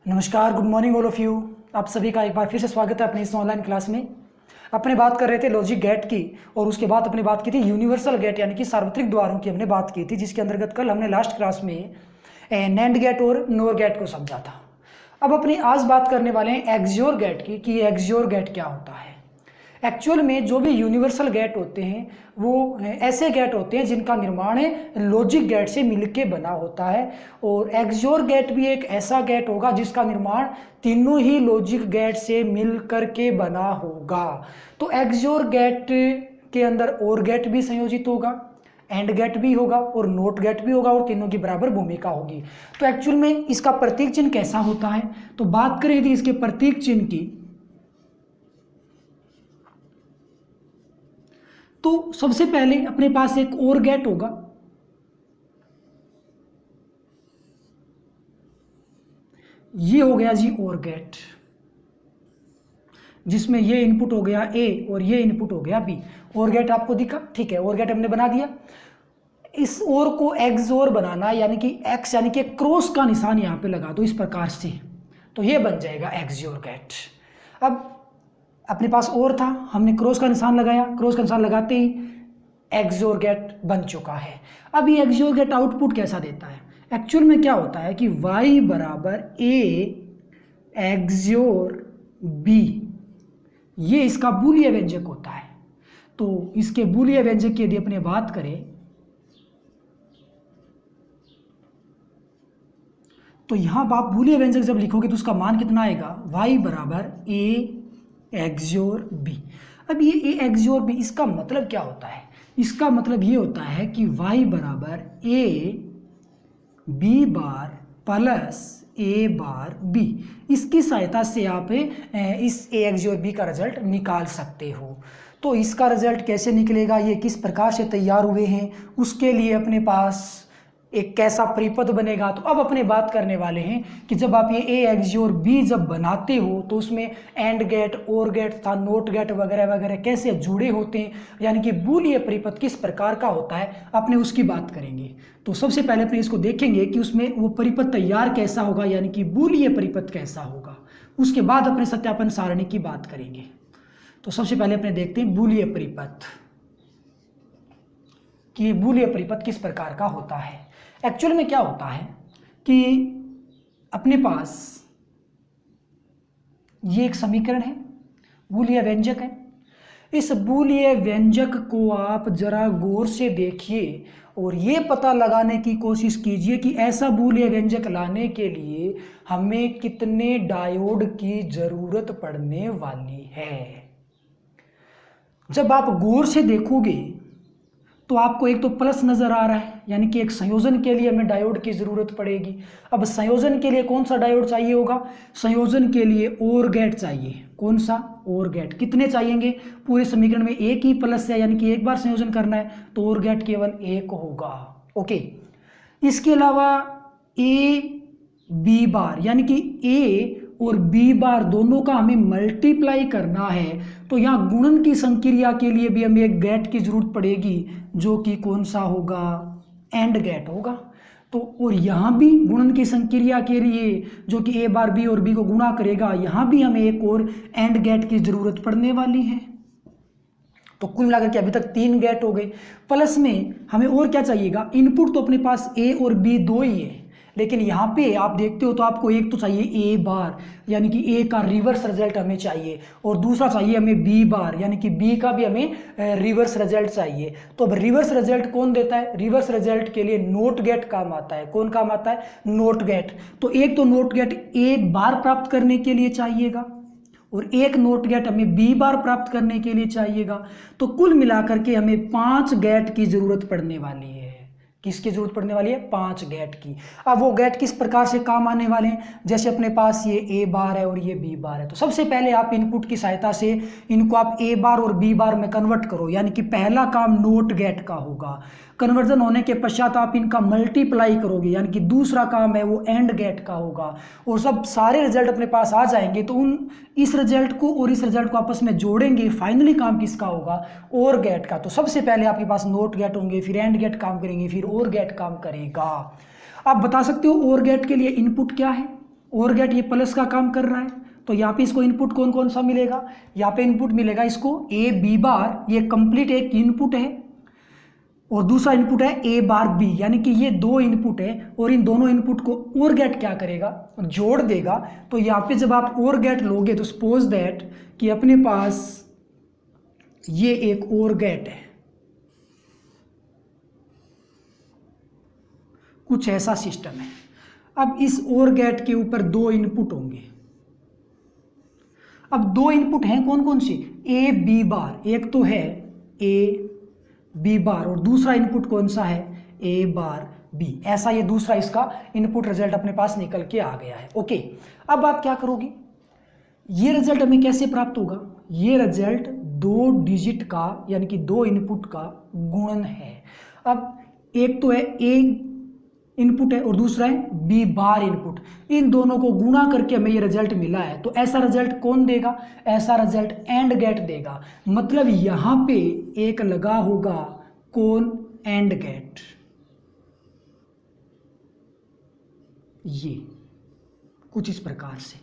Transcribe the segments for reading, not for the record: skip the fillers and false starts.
नमस्कार, good morning all of you. आप सभी का एक बार फिर से स्वागत है अपनी इस ऑनलाइन क्लास में। अपने बात कर रहे थे लॉजिक गेट की और उसके बाद अपने बात की थी यूनिवर्सल गेट यानी कि सार्वत्रिक द्वारों की हमने बात की थी, जिसके अंतर्गत कल हमने लास्ट क्लास में नैंड गेट और नोर गेट को समझा था। अब अपनी आज बात करने वाले हैं एक्सियोर गेट की कि एक्सियोर गेट क्या होता है। एक्चुअल में जो भी यूनिवर्सल गेट होते हैं वो ऐसे गेट होते हैं जिनका निर्माण है लॉजिक गेट से मिलके बना होता है, और एक्सियोर गेट भी एक ऐसा गेट होगा जिसका निर्माण तीनों ही लॉजिक गेट से मिल करके बना होगा। तो एक्सियोर गेट के अंदर और गेट भी संयोजित होगा, एंड गेट भी होगा और नोट गेट भी होगा, और तीनों की बराबर भूमिका होगी। तो एक्चुअल में इसका प्रतीक चिन्ह कैसा होता है, तो बात करें यदि इसके प्रतीक चिन्ह की, तो सबसे पहले अपने पास एक और गेट होगा, ये हो गया जी और गेट, जिसमें ये इनपुट हो गया ए और ये इनपुट हो गया बी। और गेट आपको दिखा, ठीक है, और गेट हमने बना दिया। इस और को एक्सोर बनाना यानी कि एक्स यानी कि क्रॉस का निशान यहां पे लगा दो इस प्रकार से, तो ये बन जाएगा एक्सियोर गेट। अब अपने पास और था, हमने क्रॉस का निशान लगाया, क्रॉस का निशान लगाते ही एक्सियोर गेट बन चुका है। अब ये एक्सियोर गेट आउटपुट कैसा देता है, एक्चुअल में क्या होता है कि y बराबर ए एक्सियोर बी, ये इसका बूलियन व्यंजक होता है। तो इसके बूलियन व्यंजक की यदि अपने बात करें तो यहां आप बूलियन व्यंजक जब लिखोगे तो उसका मान कितना आएगा, y बराबर ए एक्सियोर बी। अब ये ए एक्सियोर बी इसका मतलब क्या होता है, इसका मतलब ये होता है कि y बराबर a b bar plus a bar b, इसकी सहायता से आप इस ए एक्सियोर बी का रिजल्ट निकाल सकते हो। तो इसका रिजल्ट कैसे निकलेगा, ये किस प्रकार से तैयार हुए हैं, उसके लिए अपने पास एक कैसा परिपथ बनेगा। तो अब अपने बात करने वाले हैं कि जब आप ये ए एक्सियोर बी जब बनाते हो तो उसमें एंड गेट, और गेट था, नोट गेट वगैरह वगैरह कैसे जुड़े होते हैं, यानी कि बूलियन परिपथ किस प्रकार का होता है, अपने उसकी बात करेंगे। तो सबसे पहले अपने इसको देखेंगे कि उसमें वो परिपथ तैयार कैसा होगा, यानी कि बूलियन परिपथ कैसा होगा। उसके बाद अपने सत्यापन सारणी की बात करेंगे। तो सबसे पहले अपने देखते हैं बूलियन परिपथ कि बूलियन परिपथ किस प्रकार का होता है। एक्चुअल में क्या होता है कि अपने पास ये एक समीकरण है, बूलियन व्यंजक है। इस बूलियन व्यंजक को आप जरा गौर से देखिए और ये पता लगाने की कोशिश कीजिए कि ऐसा बूलियन व्यंजक लाने के लिए हमें कितने डायोड की जरूरत पड़ने वाली है। जब आप गौर से देखोगे तो आपको एक तो प्लस नजर आ रहा है, यानी कि एक संयोजन के लिए हमें डायोड की जरूरत पड़ेगी। अब संयोजन के लिए कौन सा डायोड चाहिए होगा, संयोजन के लिए और गेट चाहिए। कौन सा और गेट, कितने चाहिएंगे, पूरे समीकरण में एक ही प्लस है, यानी कि एक बार संयोजन करना है तो और गेट केवल एक होगा। ओके, इसके अलावा ए बी बार यानी कि ए और बी बार दोनों का हमें मल्टीप्लाई करना है, तो यहाँ गुणन की संक्रिया के लिए भी हमें एक गेट की जरूरत पड़ेगी, जो कि कौन सा होगा, एंड गेट होगा। तो और यहाँ भी गुणन की संक्रिया के लिए जो कि ए बार बी और बी को गुणा करेगा, यहाँ भी हमें एक और एंड गेट की जरूरत पड़ने वाली है। तो कुल मिलाकर के अभी तक 3 गेट हो गए, प्लस में हमें और क्या चाहिएगा, इनपुट तो अपने पास ए और बी दो ही है, लेकिन यहाँ पे आप देखते हो तो आपको एक तो चाहिए ए बार यानी कि ए का रिवर्स रिजल्ट हमें चाहिए, और दूसरा चाहिए हमें बी बार यानी कि बी का भी हमें रिवर्स रिजल्ट चाहिए। तो अब रिवर्स रिजल्ट कौन देता है, रिवर्स रिजल्ट के लिए नोट गेट काम आता है। कौन काम आता है, नोट गेट। तो एक तो नोट गेट ए बार प्राप्त करने के लिए चाहिएगा और एक नोट गेट हमें बी बार प्राप्त करने के लिए चाहिएगा। तो कुल मिलाकर के हमें 5 गेट की जरूरत पड़ने वाली है। किसकी जरूरत पड़ने वाली है, 5 गेट की। अब वो गेट किस प्रकार से काम आने वाले हैं, जैसे अपने पास ये ए बार है और ये बी बार है, तो सबसे पहले आप इनपुट की सहायता से इनको आप ए बार और बी बार में कन्वर्ट करो, यानी कि पहला काम नोट गेट का होगा। कन्वर्जन होने के पश्चात आप इनका मल्टीप्लाई करोगे, यानी कि दूसरा काम है वो एंड गेट का होगा, और सब सारे रिजल्ट अपने पास आ जाएंगे तो इस रिजल्ट को और इस रिजल्ट को आपस में जोड़ेंगे, फाइनली काम किसका होगा, और गेट का। तो सबसे पहले आपके पास नोट गेट होंगे, फिर एंड गेट काम करेंगे, फिर और गेट काम करेगा। आप बता सकते हो और गेट के लिए इनपुट क्या है, और गेट ये प्लस का काम कर रहा है, तो यहाँ पे इसको इनपुट कौन कौन सा मिलेगा, यहाँ पे इनपुट मिलेगा इसको ए बी बार, ये कंप्लीट एक इनपुट है, और दूसरा इनपुट है ए बार बी, यानी कि ये दो इनपुट है, और इन दोनों इनपुट को और गेट क्या करेगा, जोड़ देगा। तो यहाँ पे जब आप और गेट लोगे तो सपोज दैट कि अपने पास ये एक और गेट है, कुछ ऐसा सिस्टम है। अब इस और गेट के ऊपर दो इनपुट होंगे। अब दो इनपुट हैं कौन कौन से, ए बी बार, एक तो है ए बी बार और दूसरा इनपुट कौन सा है, ए बार बी। ऐसा ये दूसरा इसका इनपुट रिजल्ट अपने पास निकल के आ गया है। ओके, अब आप क्या करोगे, ये रिजल्ट हमें कैसे प्राप्त होगा, ये रिजल्ट दो डिजिट का यानी कि दो इनपुट का गुणन है। अब एक तो है ए इनपुट है और दूसरा है बी बार इनपुट, इन दोनों को गुणा करके हमें ये रिजल्ट मिला है। तो ऐसा रिजल्ट कौन देगा, ऐसा रिजल्ट एंड गेट देगा। मतलब यहां पे एक लगा होगा कौन, एंड गेट, ये कुछ इस प्रकार से,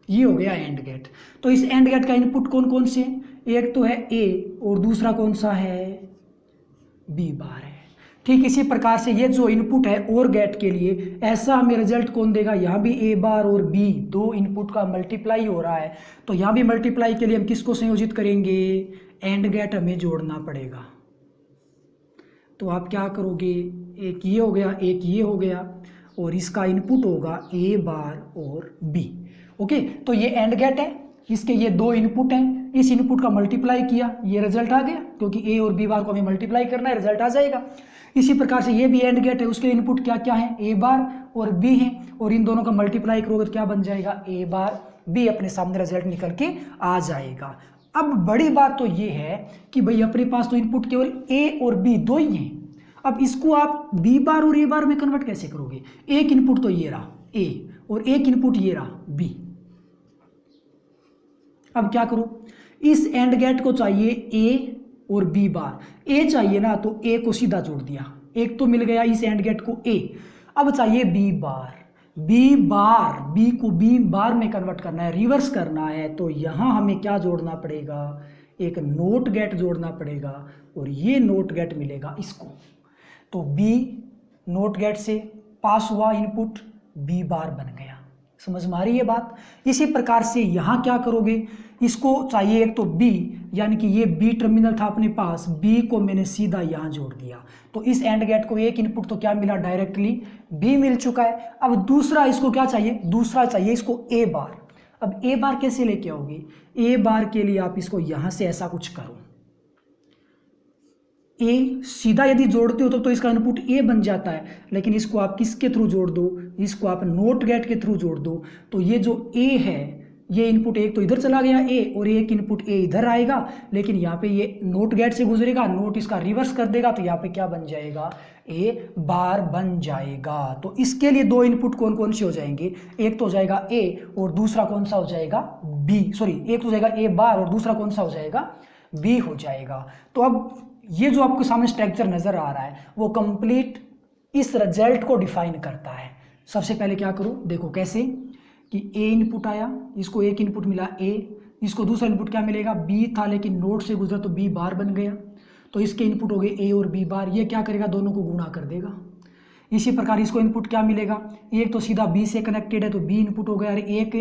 ये हो गया एंड गेट। तो इस एंड गेट का इनपुट कौन कौन से, एक तो है ए और दूसरा कौन सा है, बी बार है। ठीक इसी प्रकार से ये जो इनपुट है और गेट के लिए, ऐसा हमें रिजल्ट कौन देगा, यहाँ भी ए बार और बी दो इनपुट का मल्टीप्लाई हो रहा है, तो यहाँ भी मल्टीप्लाई के लिए हम किसको संयोजित करेंगे, एंड गेट हमें जोड़ना पड़ेगा। तो आप क्या करोगे, एक ये हो गया एक ये हो गया, और इसका इनपुट होगा ए बार और बी। ओके, तो ये एंड गेट है, इसके ये दो इनपुट हैं, इस इनपुट का मल्टीप्लाई किया, ये रिजल्ट आ गया, क्योंकि ए और बी बार को हमें मल्टीप्लाई करना है, रिजल्ट आ जाएगा। इसी प्रकार से ये भी एंड गेट है, उसके इनपुट क्या क्या है, ए बार और बी है, और इन दोनों का मल्टीप्लाई करोगे तो क्या बन जाएगा, ए बार बी, अपने सामने रिजल्ट निकल के आ जाएगा। अब बड़ी बात तो ये है कि भाई अपने पास तो इनपुट केवल ए और बी दो ही हैं। अब इसको आप बी बार और ए बार में कन्वर्ट कैसे करोगे, एक इनपुट तो ये रहा ए और एक इनपुट ये रहा बी। अब क्या करो, इस एंड गेट को चाहिए ए और बी बार, ए चाहिए ना तो ए को सीधा जोड़ दिया, एक तो मिल गया इस एंड गेट को ए। अब चाहिए b bar, b bar, b को बी बार में कन्वर्ट करना है, रिवर्स करना है, तो यहां हमें क्या जोड़ना पड़ेगा, एक नोट गेट जोड़ना पड़ेगा, और ये नोट गेट मिलेगा इसको। तो बी नोट गेट से पास हुआ इनपुट, बी बार बन गया। समझ में आ रही है बात। इसी प्रकार से यहाँ क्या करोगे, इसको चाहिए एक तो बी, यानी कि ये बी टर्मिनल था अपने पास, बी को मैंने सीधा यहाँ जोड़ दिया, तो इस एंड गेट को एक इनपुट तो क्या मिला, डायरेक्टली बी मिल चुका है। अब दूसरा इसको क्या चाहिए, दूसरा चाहिए इसको ए बार। अब ए बार कैसे लेके आओगे, ए बार के लिए आप इसको यहाँ से ऐसा कुछ करो, ए सीधा यदि जोड़ते हो तो इसका इनपुट ए बन जाता है, लेकिन इसको आप किसके थ्रू जोड़ दो, इसको आप नोट गेट के थ्रू जोड़ दो, तो ये जो ए है ये इनपुट एक तो इधर चला गया ए, और एक इनपुट ए इधर आएगा, लेकिन यहाँ पे ये नोट गेट से गुजरेगा, नोट इसका रिवर्स कर देगा, तो यहाँ पे क्या बन जाएगा, ए बार बन जाएगा। तो इसके लिए दो इनपुट कौन कौन से हो जाएंगे, एक तो हो जाएगा ए और दूसरा कौन सा हो जाएगा बी, सॉरी एक तो हो जाएगा ए बार और दूसरा कौन सा हो जाएगा, बी हो जाएगा। तो अब ये जो आपके सामने स्ट्रक्चर नजर आ रहा है वो कंप्लीट इस रिजल्ट को डिफाइन करता है। सबसे पहले क्या करो, देखो कैसे कि ए इनपुट आया, इसको एक इनपुट मिला ए, इसको दूसरा इनपुट क्या मिलेगा, बी था लेकिन नोट से गुजरा तो बी बार बन गया, तो इसके इनपुट हो गए ए और बी बार, ये क्या करेगा, दोनों को गुणा कर देगा। इसी प्रकार इसको इनपुट क्या मिलेगा, एक तो सीधा बी से कनेक्टेड है तो बी इनपुट हो गया, और एक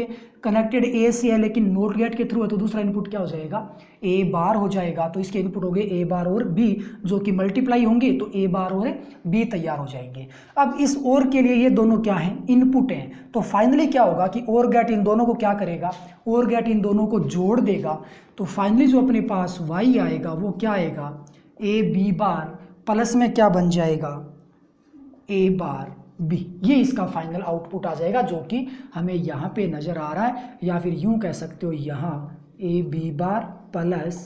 कनेक्टेड ए से है लेकिन नोट गेट के थ्रू है तो दूसरा इनपुट क्या हो जाएगा, ए बार हो जाएगा। तो इसके इनपुट हो गए ए बार और बी, जो कि मल्टीप्लाई होंगे तो ए बार और बी तैयार हो जाएंगे। अब इस और के लिए ये दोनों क्या हैं, इनपुट हैं, तो फाइनली क्या होगा कि और गेट इन दोनों को क्या करेगा, और गेट इन दोनों को जोड़ देगा, तो फाइनली जो अपने पास वाई आएगा वो क्या आएगा, ए बी बार प्लस में क्या बन जाएगा, ए बार बी। ये इसका फाइनल आउटपुट आ जाएगा, जो कि हमें यहाँ पे नज़र आ रहा है, या फिर यूँ कह सकते हो यहाँ a b bar plus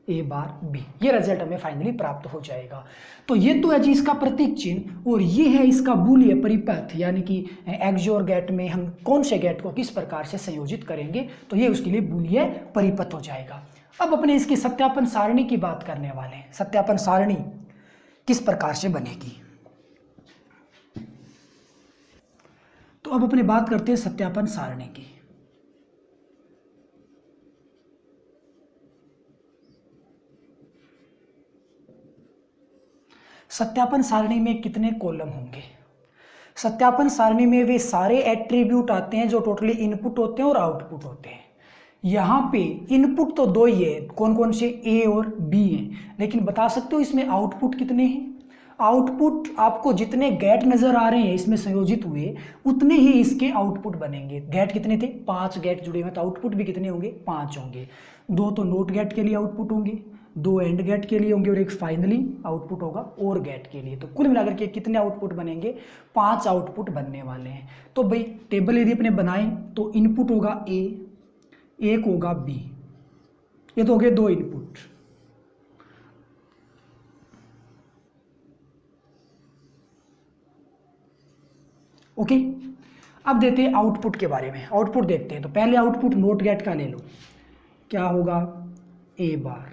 a bar b, ये रिजल्ट हमें फाइनली प्राप्त हो जाएगा। तो ये तो है जी इसका प्रतीक चिन्ह, और ये है इसका बूलिय परिपथ, यानी कि एक्सोर गेट में हम कौन से गेट को किस प्रकार से संयोजित करेंगे, तो ये उसके लिए बूलिय परिपथ हो जाएगा। अब अपने इसकी सत्यापन सारणी की बात करने वाले हैं। सत्यापन सारणी किस प्रकार से बनेगी, तो अब अपने बात करते हैं सत्यापन सारणी की। सत्यापन सारणी में कितने कॉलम होंगे? सत्यापन सारणी में वे सारे एट्रीब्यूट आते हैं जो टोटली इनपुट होते हैं और आउटपुट होते हैं। यहाँ पे इनपुट तो दो ही है, कौन कौन से, ए और बी हैं, लेकिन बता सकते हो इसमें आउटपुट कितने हैं? आउटपुट आपको जितने गेट नज़र आ रहे हैं इसमें संयोजित हुए उतने ही इसके आउटपुट बनेंगे। गेट कितने थे? 5 गेट जुड़े हुए, तो आउटपुट भी कितने होंगे? 5 होंगे। 2 तो नोट गेट के लिए आउटपुट होंगे, 2 एंड गेट के लिए होंगे और एक फाइनली आउटपुट होगा और गेट के लिए। तो कुल मिलाकर के कितने आउटपुट बनेंगे? 5 आउटपुट बनने वाले हैं। तो भाई टेबल यदि अपने बनाएं तो इनपुट होगा ए, एक होगा बी, ये तो हो गए 2 इनपुट। ओके, अब देते हैं आउटपुट के बारे में। आउटपुट देखते हैं, तो पहले आउटपुट नोट गेट का ले लो, क्या होगा? ए बार।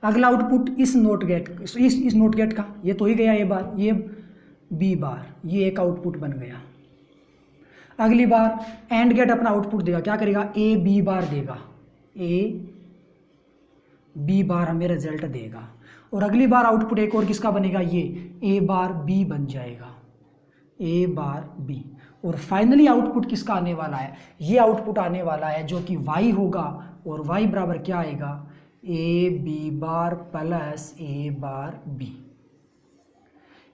अगला आउटपुट इस नोट गेट, इस नोट गेट का, ये तो ही गया ए बार, ये बी बार, ये एक आउटपुट बन गया। अगली बार एंड गेट अपना आउटपुट देगा, क्या करेगा? ए बी बार देगा, ए बी बार हमें रिजल्ट देगा। और अगली बार आउटपुट एक और किसका बनेगा? ये ए बार बी बन जाएगा, ए बार बी। और फाइनली आउटपुट किसका आने वाला है? ये आउटपुट आने वाला है जो कि y होगा, और y बराबर क्या आएगा? A b bar plus a bar b.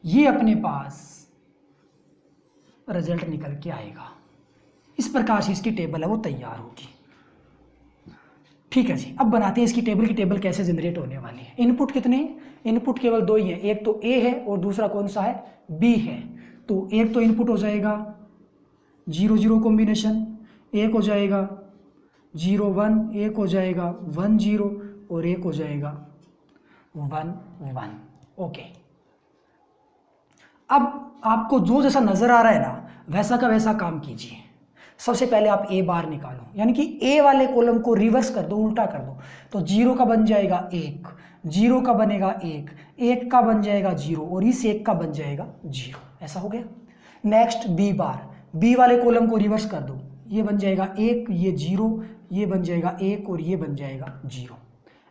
ये अपने पास रिजल्ट निकल के आएगा। इस प्रकार से इसकी टेबल है वो तैयार होगी। ठीक है जी, अब बनाते हैं इसकी टेबल की। टेबल कैसे जनरेट होने वाली है? इनपुट कितने? इनपुट केवल 2 ही हैं, एक तो ए है और दूसरा कौन सा है? बी है। तो एक तो इनपुट हो जाएगा 0 0 कॉम्बिनेशन, एक हो जाएगा 0 1, एक हो जाएगा 1 0 और एक हो जाएगा 1 1। ओके, अब आपको जो जैसा नज़र आ रहा है ना वैसा का वैसा काम कीजिए। सबसे पहले आप ए बार निकालो, यानी कि ए वाले कॉलम को रिवर्स कर दो, उल्टा कर दो। तो 0 का बन जाएगा 1, 0 का बनेगा 1, 1 का बन जाएगा 0 और इस 1 का बन जाएगा 0। ऐसा हो गया। नेक्स्ट बी बार, बी वाले कॉलम को रिवर्स कर दो, ये बन जाएगा 1, ये 0, ये बन जाएगा 1 और ये बन जाएगा 0।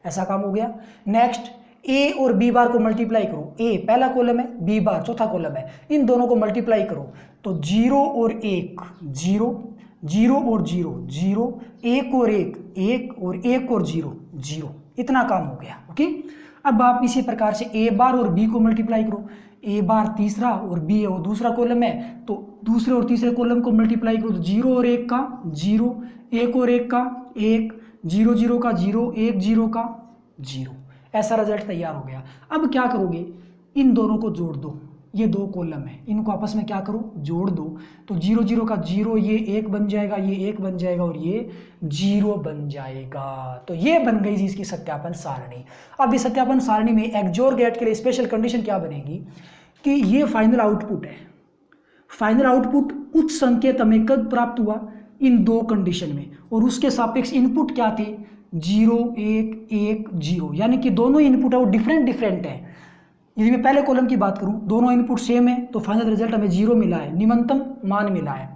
ऐसा काम हो गया। नेक्स्ट ए और बी बार को मल्टीप्लाई करो। ए पहला कॉलम है, बी बार चौथा कॉलम है, इन दोनों को मल्टीप्लाई करो तो 0 और 1 0, 0 और 0 0, 1 और 1 1 और 1 और 0 0। इतना काम हो गया। ओके, अब आप इसी प्रकार से ए बार और बी को मल्टीप्लाई करो। ए बार तीसरा और बी है वो दूसरा कॉलम है, तो दूसरे और तीसरे कॉलम को मल्टीप्लाई करो तो 0 और 1 का 0, 1 और 1 का 1, 0 0 का 0, 1 0 का 0। ऐसा रिजल्ट तैयार हो गया। अब क्या करोगे? इन दोनों को जोड़ दो, ये 2 कॉलम है, इनको आपस में क्या करो? जोड़ दो। तो 0 0 का 0, ये 1 बन जाएगा, ये 1 बन जाएगा और ये 0 बन जाएगा। तो ये बन गई जी इसकी सत्यापन सारणी। अब इस सत्यापन सारणी में एक्सओर गेट के लिए स्पेशल कंडीशन क्या बनेगी कि ये फाइनल आउटपुट है। फाइनल आउटपुट उच्च संकेत हमें कब प्राप्त हुआ? इन 2 कंडीशन में, और उसके सापेक्ष इनपुट क्या थे? 0 1 1 0, यानी कि दोनों इनपुट है वो डिफरेंट है। यदि मैं पहले कॉलम की बात करूं, दोनों इनपुट सेम है तो फाइनल रिजल्ट हमें 0 मिला है, निम्नतम मान मिला है।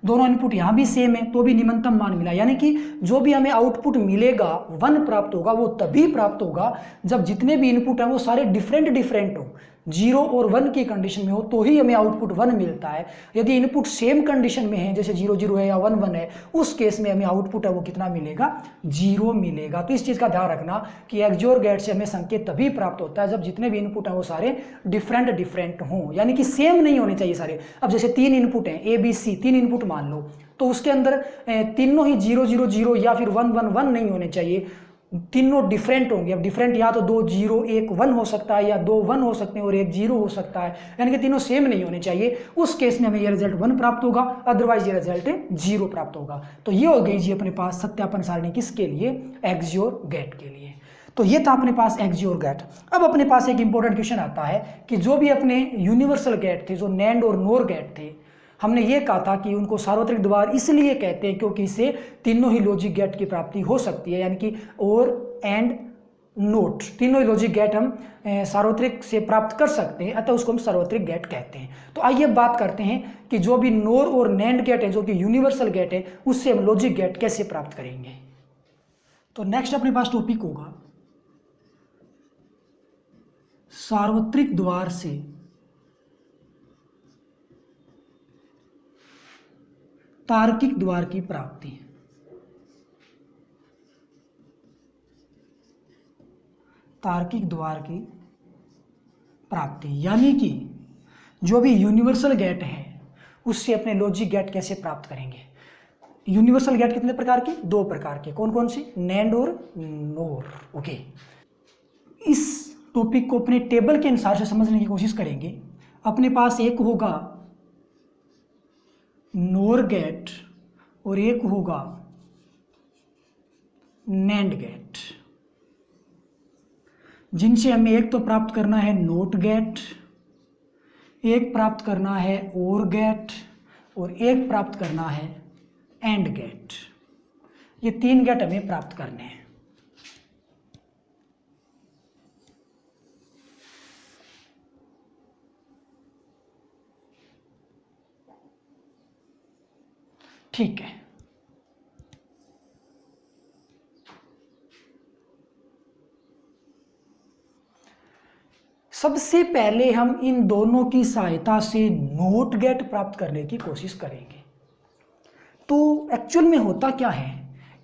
दोनों इनपुट यहाँ भी सेम है तो भी निम्नतम मान मिला, यानी कि जो भी हमें आउटपुट मिलेगा 1 प्राप्त होगा, वो तभी प्राप्त होगा जब जितने भी इनपुट हैं वो सारे डिफरेंट हो। 0 और 1 की कंडीशन में हो तो ही हमें आउटपुट 1 मिलता है। यदि इनपुट सेम कंडीशन में है, जैसे 0 0 है या 1 1 है, उस केस में हमें आउटपुट है वो कितना मिलेगा? 0 मिलेगा। तो इस चीज़ का ध्यान रखना कि एक्सओर गेट से हमें संकेत तभी प्राप्त होता है जब जितने भी इनपुट हैं वो सारे डिफरेंट हों, यानी कि सेम नहीं होने चाहिए सारे। अब जैसे 3 इनपुट हैं A B C, 3 इनपुट मान लो, तो उसके अंदर तीनों ही 0 0 0 या फिर 1 1 1 नहीं होने चाहिए, तीनों डिफरेंट होंगे। अब डिफरेंट या तो 2 0 1 1 हो सकता है, या 2 1 हो सकते हैं और 1 0 हो सकता है, यानी कि तीनों सेम नहीं होने चाहिए। उस केस में हमें ये रिजल्ट 1 प्राप्त होगा, अदरवाइज ये रिजल्ट 0 प्राप्त होगा। तो ये हो गई जी अपने पास सत्यापन सारणी किसके लिए? एक्सओर गेट के लिए। तो ये था अपने पास एक्सओर गेट। अब अपने पास एक इंपॉर्टेंट क्वेश्चन आता है कि जो भी अपने यूनिवर्सल गेट थे, जो नैंड और नोर गेट थे, हमने ये कहा था कि उनको सार्वत्रिक द्वार इसलिए कहते हैं क्योंकि इससे तीनों ही लॉजिक गेट की प्राप्ति हो सकती है, यानी कि और एंड नोट, तीनों ही लॉजिक गेट हम सार्वत्रिक से प्राप्त कर सकते हैं, अतः उसको हम सार्वत्रिक गेट कहते हैं। तो आइए बात करते हैं कि जो भी नोर और नैंड गेट है, जो कि यूनिवर्सल गेट है, उससे हम लॉजिक गेट कैसे प्राप्त करेंगे। तो नेक्स्ट अपने पास टॉपिक होगा सार्वत्रिक द्वार से तार्किक द्वार की प्राप्ति। तार्किक द्वार की प्राप्ति यानी कि जो भी यूनिवर्सल गेट है उससे अपने लॉजिक गेट कैसे प्राप्त करेंगे। यूनिवर्सल गेट कितने प्रकार के? 2 प्रकार के। कौन कौन से? नैंड और नोर। ओके, इस टॉपिक को अपने टेबल के अनुसार से समझने की कोशिश करेंगे। अपने पास एक होगा नोर गेट और एक होगा नैंड गेट, जिनसे हमें एक तो प्राप्त करना है नोट गेट, एक प्राप्त करना है और गेट और एक प्राप्त करना है एंड गेट। ये 3 गेट हमें प्राप्त करने हैं। ठीक है, सबसे पहले हम इन दोनों की सहायता से नोट गेट प्राप्त करने की कोशिश करेंगे। तो एक्चुअल में होता क्या है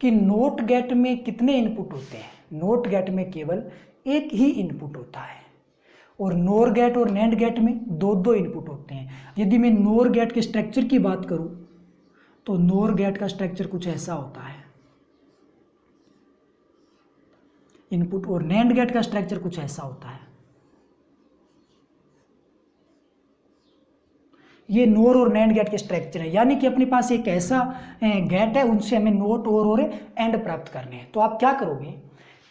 कि नोट गेट में कितने इनपुट होते हैं? नोट गेट में केवल एक ही इनपुट होता है और नोर गेट और नैंड गेट में 2-2 इनपुट होते हैं। यदि मैं नोर गेट के स्ट्रक्चर की बात करूं तो नोर गेट का स्ट्रक्चर कुछ ऐसा होता है इनपुट, और नैंड गेट का स्ट्रक्चर कुछ ऐसा होता है। ये नोर और नैंड गेट के स्ट्रक्चर है, यानी कि अपने पास एक ऐसा गेट है, उनसे हमें नोट और एंड प्राप्त करने हैं। तो आप क्या करोगे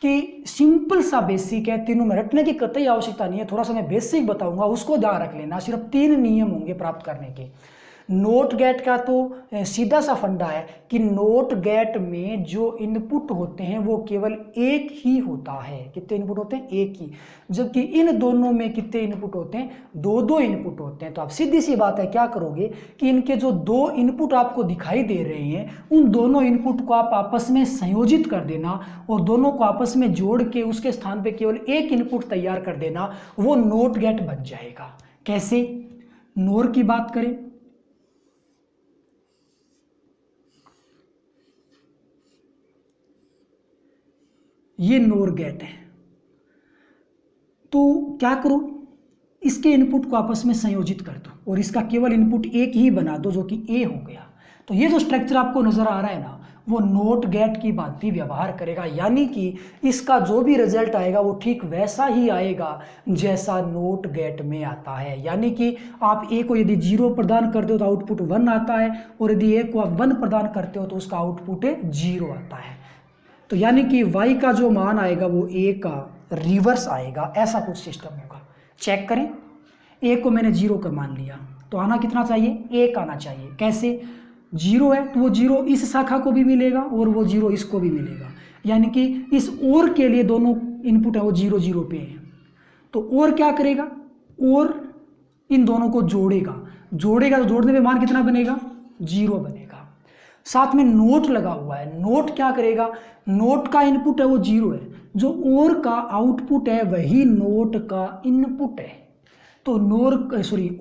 कि सिंपल सा बेसिक है, तीनों में रटने की कतई आवश्यकता नहीं है, थोड़ा सा मैं बेसिक बताऊंगा, उसको ध्यान रख लेना। सिर्फ 3 नियम होंगे प्राप्त करने के। नोट गेट का तो सीधा सा फंडा है कि नोट गेट में जो इनपुट होते हैं वो केवल एक ही होता है। कितने इनपुट होते हैं? एक ही। जबकि इन दोनों में कितने इनपुट होते हैं? 2-2 इनपुट होते हैं। तो आप सीधी सी बात है, क्या करोगे कि इनके जो 2 इनपुट आपको दिखाई दे रहे हैं उन दोनों इनपुट को आप आपस में संयोजित कर देना और दोनों को आपस में जोड़ के उसके स्थान पर केवल एक इनपुट तैयार कर देना, वो नोट गेट बन जाएगा। कैसे? नोर की बात करें, ये नोर गेट है, तो क्या करो, इसके इनपुट को आपस में संयोजित कर दो और इसका केवल इनपुट एक ही बना दो, जो कि ए हो गया। तो ये जो स्ट्रक्चर आपको नजर आ रहा है ना, वो नोट गेट की भांति व्यवहार करेगा, यानी कि इसका जो भी रिजल्ट आएगा वो ठीक वैसा ही आएगा जैसा नोट गेट में आता है। यानी कि आप ए को यदि 0 प्रदान करते हो तो आउटपुट 1 आता है, और यदि ए को आप 1 प्रदान करते हो तो उसका आउटपुट 0 आता है। तो यानी कि y का जो मान आएगा वो a का रिवर्स आएगा, ऐसा कुछ सिस्टम होगा। चेक करें, a को मैंने 0 का मान लिया तो आना कितना चाहिए? 1 आना चाहिए। कैसे? 0 है तो वो 0 इस शाखा को भी मिलेगा और वो 0 इसको भी मिलेगा, यानी कि इस और के लिए दोनों इनपुट है वो 0-0 पे है। तो और क्या करेगा? और इन दोनों को जोड़ेगा, तो जोड़ने पे मान कितना बनेगा? 0 बनेगा। साथ में नोट लगा हुआ है, नोट क्या करेगा? नोट का इनपुट है वो 0 है, जो और का आउटपुट है वही नोट का इनपुट है। तो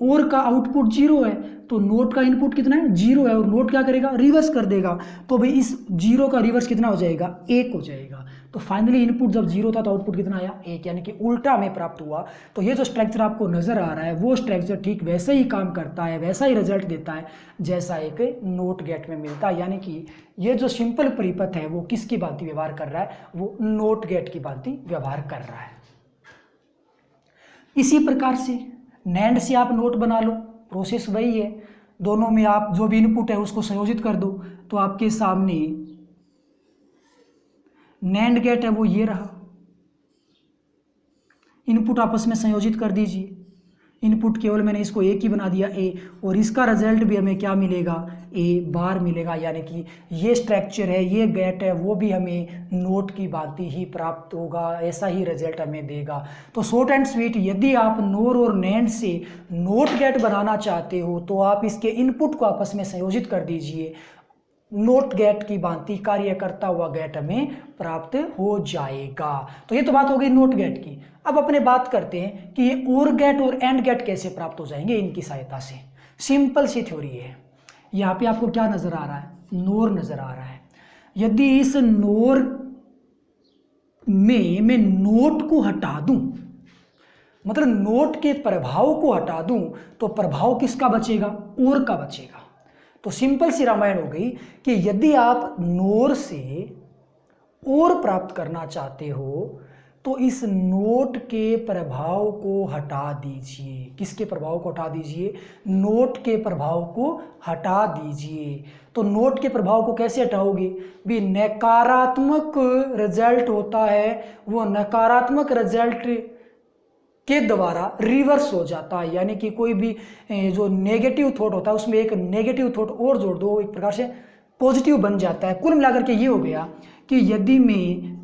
और का आउटपुट 0 है तो नोट का इनपुट कितना है? 0 है, और नोट क्या करेगा? रिवर्स कर देगा। तो भाई इस 0 का रिवर्स कितना हो जाएगा? 1 हो जाएगा। तो फाइनली इनपुट जब 0 था तो आउटपुट कितना आया? 1, यानी कि उल्टा हमें प्राप्त हुआ। तो ये जो स्ट्रक्चर आपको नजर आ रहा है वो स्ट्रक्चर ठीक वैसे ही काम करता है, वैसा ही रिजल्ट देता है जैसा एक नोट गेट में मिलता है। यानी कि ये जो सिंपल परिपथ है वो किसकी भांति व्यवहार कर रहा है? वो नोट गेट की भांति व्यवहार कर रहा है। इसी प्रकार से नैंड से आप नोट बना लो, प्रोसेस वही है। दोनों में आप जो भी इनपुट है उसको संयोजित कर दो, तो आपके सामने नैंड गेट है वो ये रहा। इनपुट आपस में संयोजित कर दीजिए, इनपुट केवल मैंने इसको एक ही बना दिया ए, और इसका रिजल्ट भी हमें क्या मिलेगा, ए बार मिलेगा। यानी कि ये स्ट्रक्चर है, ये गेट है, वो भी हमें नोट की भांति ही प्राप्त होगा, ऐसा ही रिजल्ट हमें देगा। तो शॉर्ट एंड स्वीट, यदि आप नोर और नैंड से नोट गेट बनाना चाहते हो तो आप इसके इनपुट को आपस में संयोजित कर दीजिए, नोट गेट की भांति कार्य करता हुआ गेट हमें प्राप्त हो जाएगा। तो ये तो बात हो गई नोट गेट की। अब अपने बात करते हैं कि ये और गेट और एंड गेट कैसे प्राप्त हो जाएंगे इनकी सहायता से। सिंपल सी थ्योरी है। यहाँ पे आपको क्या नजर आ रहा है, नोर नजर आ रहा है। यदि इस नोर में मैं नोट को हटा दूं, मतलब नोट के प्रभाव को हटा दूं, तो प्रभाव किसका बचेगा, और का बचेगा। तो सिंपल सी रामायण हो गई कि यदि आप नोर से और प्राप्त करना चाहते हो तो इस नोट के प्रभाव को हटा दीजिए। किसके प्रभाव को हटा दीजिए, नोट के प्रभाव को हटा दीजिए। तो नोट के प्रभाव को कैसे हटाओगे भी, नकारात्मक रिजल्ट होता है, वो नकारात्मक रिजल्ट के द्वारा रिवर्स हो जाता है। यानी कि कोई भी जो नेगेटिव थॉट होता है उसमें एक नेगेटिव थॉट और जोड़ दो, एक प्रकार से पॉजिटिव बन जाता है। कुल मिलाकर के ये हो गया कि यदि मैं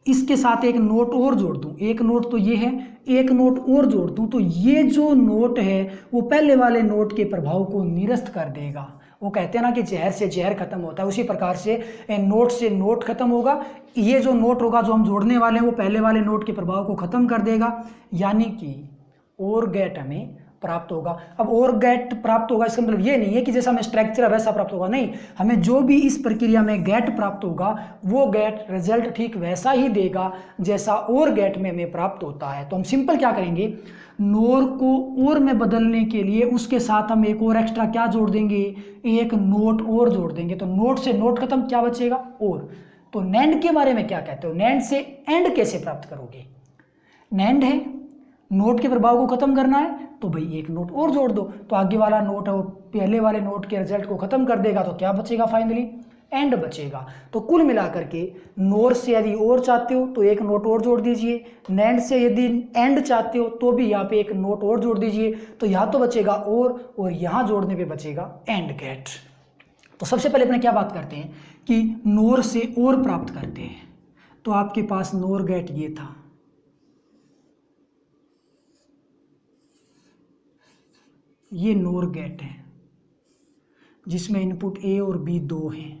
इसके साथ एक नोट और जोड़ दूं, एक नोट तो ये है, एक नोट और जोड़ दूं, तो ये जो नोट है वो पहले वाले नोट के प्रभाव को निरस्त कर देगा। वो कहते हैं ना कि जहर से जहर खत्म होता है, उसी प्रकार से नोट से नोट खत्म होगा। ये जो नोट होगा जो हम जोड़ने वाले हैं वो पहले वाले नोट के प्रभाव को खत्म कर देगा, यानी कि और गेट हमें प्राप्त होगा। अब और गेट प्राप्त होगा इसका मतलब ये नहीं है कि जैसा हमें स्ट्रक्चर है वैसा प्राप्त होगा, नहीं, हमें जो भी इस प्रक्रिया में गेट प्राप्त होगा वो गेट रिजल्ट ठीक वैसा ही देगा जैसा और गेट में हमें प्राप्त होता है। तो हम सिंपल क्या करेंगे, नोर को और में बदलने के लिए उसके साथ हम एक और एक्स्ट्रा क्या जोड़ देंगे, एक नोट और जोड़ देंगे। तो नोट से नोट खत्म, क्या बचेगा, और। तो नैंड के बारे में क्या कहते हो, नैंड से एंड कैसे प्राप्त करोगे, नैंड है, नोट के प्रभाव को खत्म करना है तो भाई एक नोट और जोड़ दो, तो आगे वाला नोट है वो पहले वाले नोट के रिजल्ट को खत्म कर देगा, तो क्या बचेगा, फाइनली एंड बचेगा। तो कुल मिलाकर के नोर से यदि और चाहते हो तो एक नोट और जोड़ दीजिए, नैंड से यदि एंड चाहते हो तो भी यहाँ पे एक नोट और जोड़ दीजिए, तो यहाँ तो बचेगा और यहाँ जोड़ने पे बचेगा एंड गेट। तो सबसे पहले अपने क्या बात करते हैं कि नोर से और प्राप्त करते हैं। तो आपके पास नोर गेट ये था, ये नोर गेट है जिसमें इनपुट ए और बी दो हैं।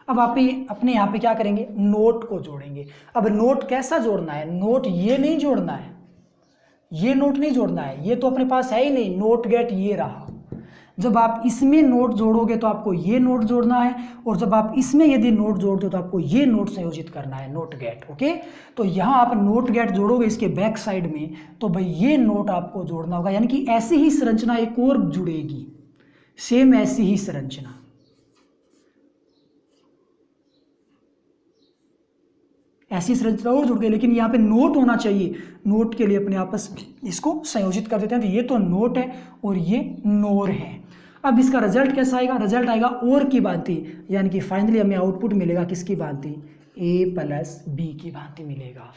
अब आप अपने यहाँ पे क्या करेंगे, नोट को जोड़ेंगे। अब नोट कैसा जोड़ना है, नोट ये नहीं जोड़ना है, ये नोट नहीं जोड़ना है, ये तो अपने पास है ही नहीं, नोट गेट ये रहा। जब आप इसमें नोट जोड़ोगे तो आपको ये नोट जोड़ना है, और जब आप इसमें यदि नोट जोड़ते हो तो आपको ये नोट संयोजित करना है, नोट गेट। ओके, तो यहाँ आप नोट गेट जोड़ोगे इसके बैक साइड में, तो भाई ये नोट आपको जोड़ना होगा। यानी कि ऐसी ही संरचना एक और जुड़ेगी, सेम ऐसी ही संरचना, ऐसी संरचना और जुड़ गई, लेकिन यहाँ पे नोट होना चाहिए। नोट के लिए अपने आपस में इसको संयोजित कर देते हैं, तो ये तो नोट है और ये नोर है। अब इसका रिजल्ट कैसा आएगा, रिजल्ट आएगा और की भांति, यानी कि फाइनली हमें आउटपुट मिलेगा किसकी भांति, ए प्लस बी की भांति मिलेगा।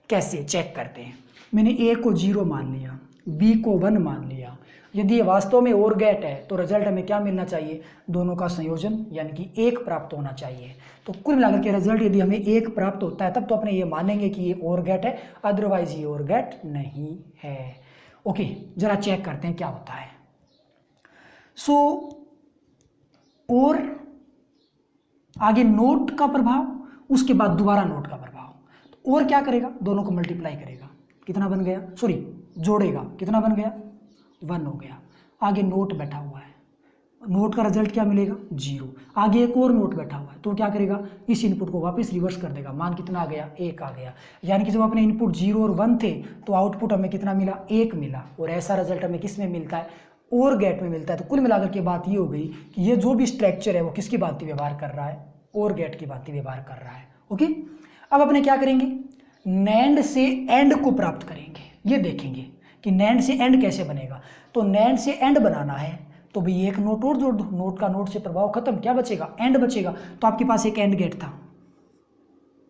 कैसे, चेक करते हैं। मैंने ए को 0 मान लिया, बी को 1 मान लिया। यदि ये वास्तव में और गेट है तो रिजल्ट हमें क्या मिलना चाहिए, दोनों का संयोजन यानी कि 1 प्राप्त होना चाहिए। तो कुल मिलाकर के रिजल्ट यदि हमें 1 प्राप्त होता है तब तो अपने ये मानेंगे कि ये और गेट है, अदरवाइज ये और गेट नहीं है। ओके, जरा चेक करते हैं क्या होता है। सो और आगे नोट का प्रभाव, उसके बाद दोबारा नोट का प्रभाव। तो और क्या करेगा, दोनों को मल्टीप्लाई करेगा, कितना बन गया, सॉरी जोड़ेगा, कितना बन गया, 1 हो गया। आगे नोट बैठा हुआ है, नोट का रिजल्ट क्या मिलेगा, 0। आगे एक और नोट बैठा हुआ है तो क्या करेगा, इस इनपुट को वापस रिवर्स कर देगा, मान कितना आ गया, 1 आ गया। यानी कि जब अपने इनपुट 0 और 1 थे तो आउटपुट हमें कितना मिला, 1 मिला। और ऐसा रिजल्ट हमें किस में मिलता है, और गेट में मिलता है। तो कुल मिलाकर के बात ये हो गई कि ये जो भी स्ट्रक्चर है वो किसकी भांति व्यवहार कर रहा है, और गेट की भांति व्यवहार कर रहा है। ओके, अब अपने क्या करेंगे, नैंड से एंड को प्राप्त करेंगे। ये देखेंगे कि नैंड से एंड कैसे बनेगा। तो नैंड से एंड बनाना है तो भाई एक नोट और जोड़ दो, नोट का नोट से प्रभाव खत्म, क्या बचेगा, एंड बचेगा। तो आपके पास एक एंड गेट था,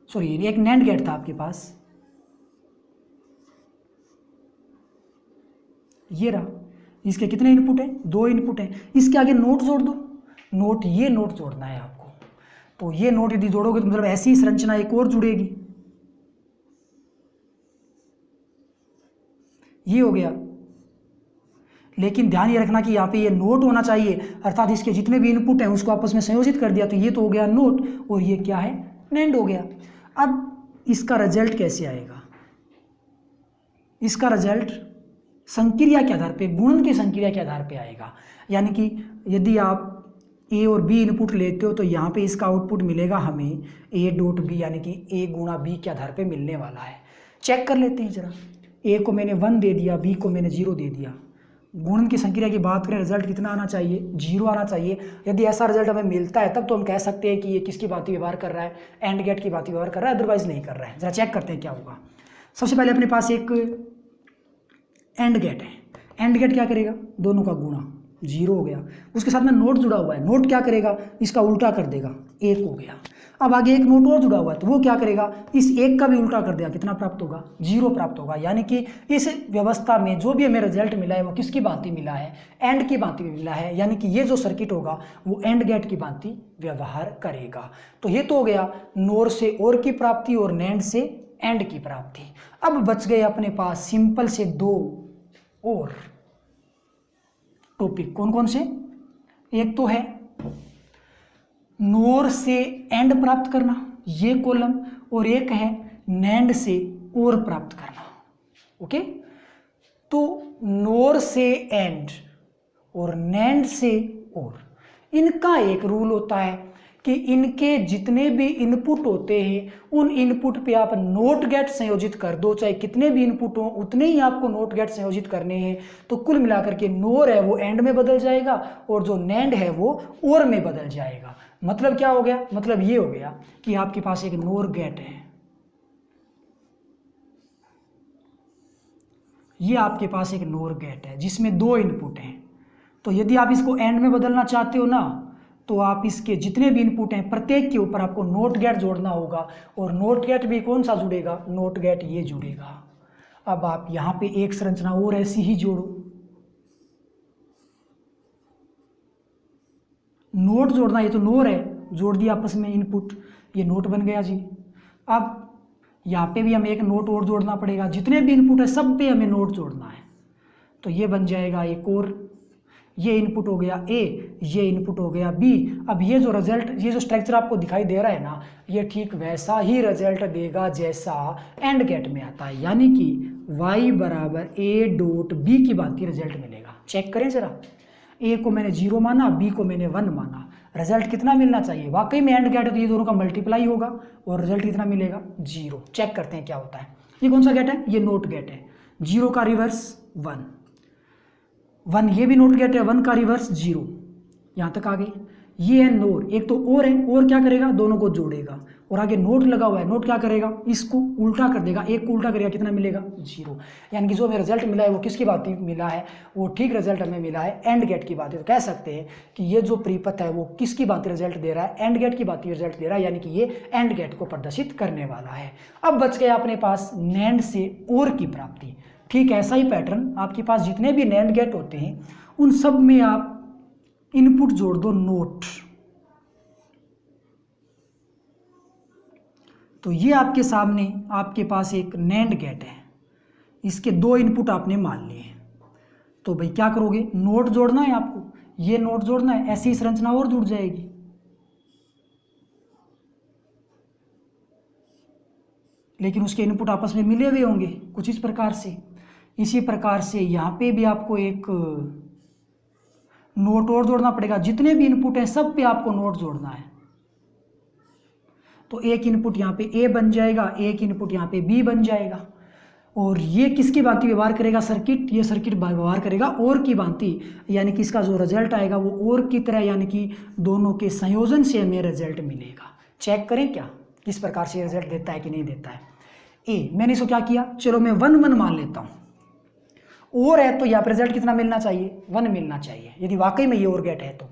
सॉरी एक नैंड गेट था आपके पास, ये रहा, इसके कितने इनपुट हैं, 2 इनपुट हैं, इसके आगे नोट जोड़ दो, नोट, ये नोट जोड़ना है आपको। तो ये नोट यदि जोड़ोगे तो मतलब ऐसी संरचना एक और जुड़ेगी, ये हो गया। लेकिन ध्यान ये रखना कि यहाँ पे ये नोट होना चाहिए, अर्थात इसके जितने भी इनपुट हैं उसको आपस में संयोजित कर दिया, तो ये तो हो गया नोट, और ये क्या है, नैंड हो गया। अब इसका रिजल्ट कैसे आएगा, इसका रिजल्ट संक्रिया के आधार पे, गुणन की संक्रिया के आधार पे आएगा। यानी कि यदि आप ए और बी इनपुट लेते हो तो यहाँ पे इसका आउटपुट मिलेगा हमें ए डॉट बी, यानी कि ए गुणा बी के आधार पे मिलने वाला है। चेक कर लेते हैं जरा, ए को मैंने 1 दे दिया, बी को मैंने 0 दे दिया। गुणन की संक्रिया की बात करें, रिजल्ट कितना आना चाहिए, 0 आना चाहिए। यदि ऐसा रिजल्ट हमें मिलता है तब तो हम कह सकते हैं कि ये किसकी भांति व्यवहार कर रहा है, एंड गेट की भांति व्यवहार कर रहा है, अदरवाइज नहीं कर रहा है। जरा चेक करते हैं क्या होगा। सबसे पहले अपने पास एक एंड गेट है, एंड गेट क्या करेगा, दोनों का गुणा, 0 हो गया। उसके साथ में नोट जुड़ा हुआ है, नोट क्या करेगा, इसका उल्टा कर देगा, 1 हो गया। अब आगे एक नोट और जुड़ा हुआ है तो वो क्या करेगा, इस 1 का भी उल्टा कर देगा, कितना प्राप्त होगा, 0 प्राप्त होगा। यानी कि इस व्यवस्था में जो भी हमें रिजल्ट मिला है वो किसकी भांति मिला है, एंड की भांति मिला है। यानी कि ये जो सर्किट होगा वो एंड गेट की भांति व्यवहार करेगा। तो ये तो हो गया नोर से और की प्राप्ति और नैंड से एंड की प्राप्ति। अब बच गए अपने पास सिंपल से 2 और टॉपिक, कौन कौन से, एक तो है नोर से एंड प्राप्त करना, ये कॉलम, और एक है नैंड से और प्राप्त करना। ओके, तो नोर से एंड और नैंड से और, इनका एक रूल होता है कि इनके जितने भी इनपुट होते हैं उन इनपुट पे आप नोट गेट संयोजित कर दो, चाहे कितने भी इनपुट हो उतने ही आपको नोट गेट संयोजित करने हैं। तो कुल मिलाकर के नोर है वो एंड में बदल जाएगा और जो नैंड है वो और में बदल जाएगा। मतलब क्या हो गया, मतलब ये हो गया कि आपके पास एक नोर गेट है, ये आपके पास एक नोर गेट है जिसमें 2 इनपुट हैं। तो यदि आप इसको एंड में बदलना चाहते हो ना, तो आप इसके जितने भी इनपुट हैं प्रत्येक के ऊपर आपको नोट गेट जोड़ना होगा, और नोट गेट भी कौन सा जुड़ेगा, नोट गेट ये जुड़ेगा। अब आप यहाँ पे एक संरचना और ऐसी ही जोड़ो, नोट जोड़ना, ये तो नोर है, जोड़ दिया आपस में इनपुट, ये नोट बन गया जी। अब यहाँ पे भी हमें एक नोट और जोड़ना पड़ेगा, जितने भी इनपुट है सब पे हमें नोट जोड़ना है। तो ये बन जाएगा एक और, ये इनपुट हो गया ए, ये इनपुट हो गया बी। अब ये जो रिजल्ट, ये जो स्ट्रक्चर आपको दिखाई दे रहा है ना, ये ठीक वैसा ही रिजल्ट देगा जैसा एंड गेट में आता है, यानी कि y बराबर ए डॉट बी की भांति रिजल्ट मिलेगा। चेक करें जरा, ए को मैंने 0 माना, बी को मैंने 1 माना, रिजल्ट कितना मिलना चाहिए, वाकई में एंड गेट है तो ये दोनों का मल्टीप्लाई होगा और रिजल्ट कितना मिलेगा, 0। चेक करते हैं क्या होता है। ये कौन सा गेट है, ये नोट गेट है, 0 का रिवर्स 1, 1 ये भी नोट गेट है, 1 का रिवर्स 0, यहाँ तक आ गई। ये है नोर, एक तो और है, और क्या करेगा, दोनों को जोड़ेगा, और आगे नोट लगा हुआ है, नोट क्या करेगा, इसको उल्टा कर देगा, 1 को उल्टा करेगा, कितना मिलेगा, 0। यानी कि जो हमें रिजल्ट मिला है वो किसकी बात मिला है, वो ठीक रिजल्ट हमें मिला है एंड गेट की बात है। तो कह सकते हैं कि ये जो परिपथ है वो किसकी बात रिजल्ट दे रहा है, एंड गेट की बात रिजल्ट दे रहा है, यानी कि ये एंड गेट को प्रदर्शित करने वाला है। अब बच गया अपने पास नैंड से और की प्राप्ति। ठीक ऐसा ही पैटर्न आपके पास जितने भी नैंड गेट होते हैं उन सब में आप इनपुट जोड़ दो नोट। तो ये आपके सामने आपके पास एक नैंड गेट है, इसके 2 इनपुट आपने मान लिए। तो भाई क्या करोगे, नोट जोड़ना है आपको, ये नोट जोड़ना है, ऐसी संरचना और जुड़ जाएगी। लेकिन उसके इनपुट आपस में मिले हुए होंगे कुछ इस प्रकार से। इसी प्रकार से यहाँ पे भी आपको एक नोट और जोड़ना पड़ेगा, जितने भी इनपुट हैं सब पे आपको नोट जोड़ना है। तो एक इनपुट यहाँ पे ए बन जाएगा, एक इनपुट यहाँ पे बी बन जाएगा, और ये किसकी भांति व्यवहार करेगा सर्किट, ये सर्किट व्यवहार करेगा और की भांति, यानी कि इसका जो रिजल्ट आएगा वो और की तरह, यानी कि दोनों के संयोजन से हमें रिजल्ट मिलेगा। चेक करें क्या किस प्रकार से रिजल्ट देता है कि नहीं देता है। ए मैंने इसको क्या किया, चलो मैं 1 1 मान लेता हूँ, और है तो यहाँ पर रिजल्ट कितना मिलना चाहिए, 1 मिलना चाहिए, यदि वाकई में ये और गेट है तो।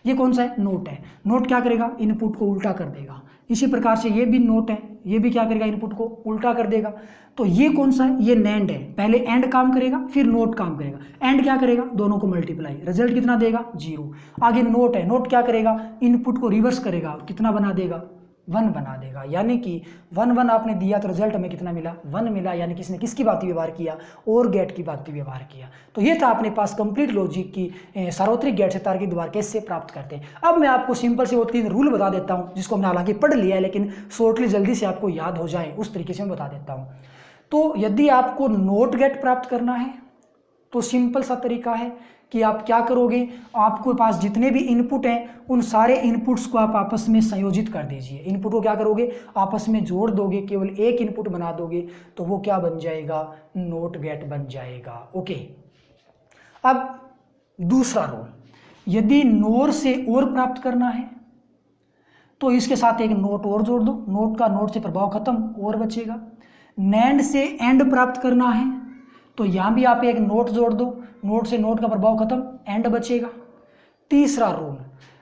ये कौन सा है, नोट है, नोट क्या करेगा, इनपुट को उल्टा कर देगा, इसी प्रकार से ये भी नोट है, ये भी क्या करेगा, इनपुट को उल्टा कर देगा। तो ये कौन सा है, ये नैंड है, पहले एंड काम करेगा फिर नोट काम करेगा। एंड क्या करेगा, दोनों को मल्टीप्लाई, रिजल्ट कितना देगा, 0। आगे नोट है, नोट क्या करेगा, इनपुट को रिवर्स करेगा और कितना बना देगा, 1 बना देगा। यानी कि 1 1 आपने दिया तो रिजल्ट में कितना मिला, 1 मिला। यानी किसने किसकी बात व्यवहार किया, और गेट की बात व्यवहार किया। तो ये था अपने पास कंप्लीट लॉजिक की सार्वत्रिक गेट से तार्किक द्वार कैसे प्राप्त करते हैं। अब मैं आपको सिंपल से वो 3 रूल बता देता हूँ, जिसको हमने हालांकि पढ़ लिया है, लेकिन शॉर्टली जल्दी से आपको याद हो जाए उस तरीके से मैं बता देता हूँ। तो यदि आपको नोट गेट प्राप्त करना है तो सिंपल सा तरीका है कि आप क्या करोगे, आपके पास जितने भी इनपुट हैं उन सारे इनपुट्स को आप आपस में संयोजित कर दीजिए। इनपुट को क्या करोगे, आपस में जोड़ दोगे, केवल एक इनपुट बना दोगे, तो वो क्या बन जाएगा, नोट गेट बन जाएगा। ओके। अब दूसरा रूल, यदि नोर से और प्राप्त करना है तो इसके साथ एक नोट और जोड़ दो, नोट का नोट से प्रभाव खत्म, और बचेगा। नैंड से एंड प्राप्त करना है तो यहाँ भी आप एक नोट जोड़ दो, नोट से नोट का प्रभाव खत्म, एंड बचेगा। तीसरा रूल,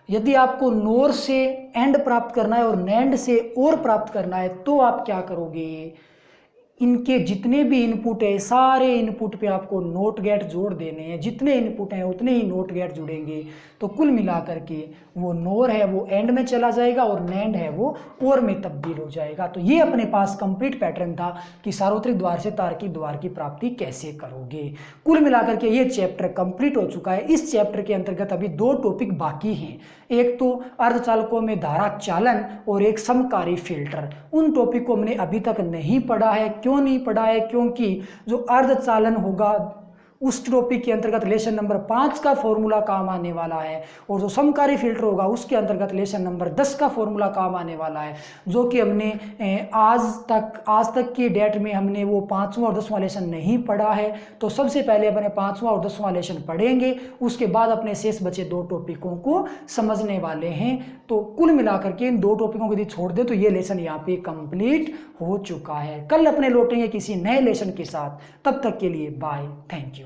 यदि आपको नोर से एंड प्राप्त करना है और नैंड से और प्राप्त करना है तो आप क्या करोगे, इनके जितने भी इनपुट है सारे इनपुट पे आपको नोट गेट जोड़ देने हैं। जितने इनपुट हैं उतने ही नोट गेट जुड़ेंगे, तो कुल मिलाकर के वो नोर है वो एंड में चला जाएगा और नैंड है वो और में तब्दील हो जाएगा। तो ये अपने पास कंप्लीट पैटर्न था कि सार्वत्रिक द्वार से तार्किक द्वार की प्राप्ति कैसे करोगे। कुल मिलाकर के ये चैप्टर कंप्लीट हो चुका है। इस चैप्टर के अंतर्गत अभी 2 टॉपिक बाकी हैं, एक तो अर्धचालकों में धारा चालन और एक समकारी फिल्टर। उन टॉपिक को हमने अभी तक नहीं पढ़ा है। क्यों नहीं पढ़ा है, क्योंकि जो अर्धचालन होगा उस टॉपिक के अंतर्गत लेसन नंबर 5 का फॉर्मूला काम आने वाला है, और जो समकारी फिल्टर होगा उसके अंतर्गत लेसन नंबर 10 का फॉर्मूला काम आने वाला है, जो कि हमने आज तक की डेट में हमने वो 5वां और 10वां लेसन नहीं पढ़ा है। तो सबसे पहले अपने 5वां और 10वां लेसन पढ़ेंगे, उसके बाद अपने शेष बचे 2 टॉपिकों को समझने वाले हैं। तो कुल मिलाकर के इन 2 टॉपिकों को यदि छोड़ दे तो ये लेसन यहाँ पे कंप्लीट हो चुका है। कल अपने लौटेंगे किसी नए लेसन के साथ, तब तक के लिए बाय, थैंक यू।